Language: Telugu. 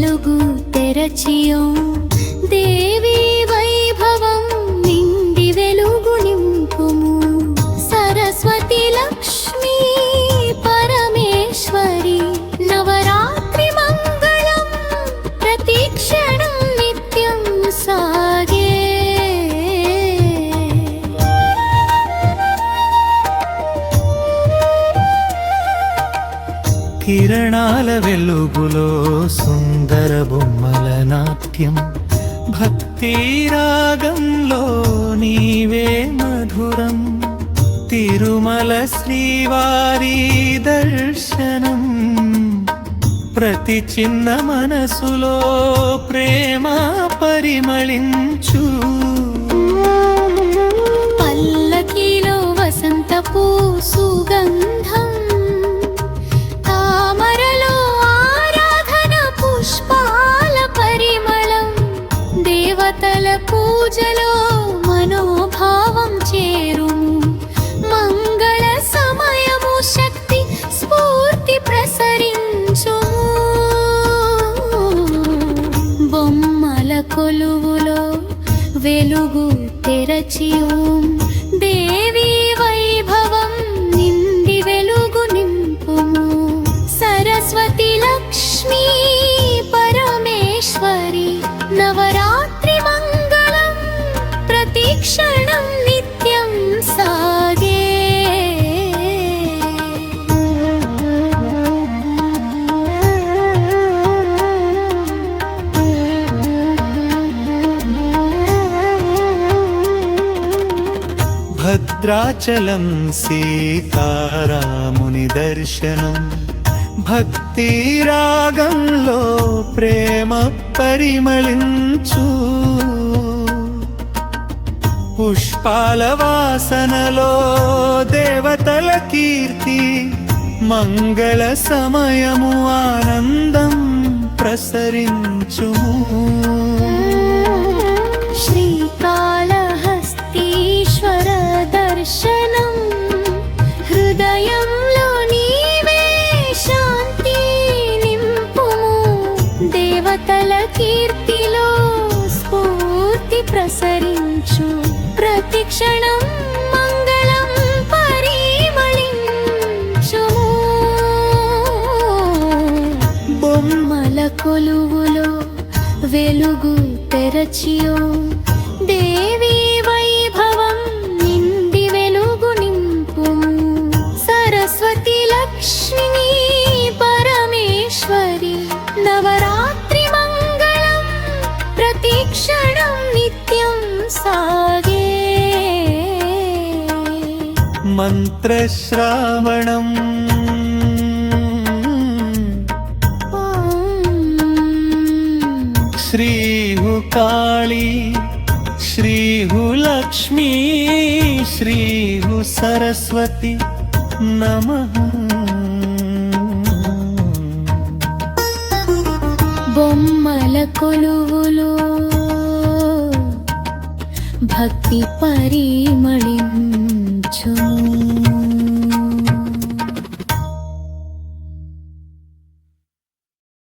వెలుగు తెరచియో దేవి వైభవం నిండి వెలుగు నింపుము సరస్వతి లక్ష్మీ పరమేశ్వరి నవరాత్రి మంగళం ప్రతిక్షణం నిత్యం సాగే కిరణాల వెలుగులో సుందర బొమ్మల నాట్యం భక్తి రాగంలో నీవే మధురం తిరుమల శ్రీవారి దర్శనం ప్రతి చిన్న మనసులో ప్రేమ పరిమళించు పల్లకిలో వసంతపు సుగంధం తామరలో ఆరాధన పుష్పాల పరిమళం దేవతల పూజలో మనోభావం చేరుము మంగళ సమయము శక్తి స్ఫూర్తి ప్రసరించుము బొమ్మల కొలువులో వెలుగు తెరచి ఓం దేవి వైభవం నిండి వెలుగు నింపుము సరస్వతి లక్ష్మీ పరమేశ్వరి నవరాత్రి మంగళం ప్రతిక్షణం నిత్యం సాగే భద్రాచలం సీతారాముని దర్శనం భక్తి రాగంలో ప్రేమ పరిమళించు పుష్పాల వాసనలో దేవతల కీర్తి మంగళ సమయము ఆనందం ప్రసరించుము శ్రీకాళహస్తీశ్వర దర్శనం హృదయంలో నీవే శాంతి నింపుము దేవతల కీర్తిలో స్ఫూర్తి ప్రసరించు ప్రతిక్షణం మంగళం పరిమళించుము బొమ్మల కొలువులో వెలుగు తెరచియో దేవి వైభవం నిండి వెలుగు నింపుము సరస్వతి లక్ష్మీ పరమేశ్వరి నవరాత్రి మంగళం ప్రతిక్షణం నిత్యం సాగే మంత్రశ్రావణం శ్రీహు కాళీ శ్రీహు లక్ష్మీ శ్రీహు సరస్వతి నమః బొమ్మల కొలువులో భక్తి పరిమళించుము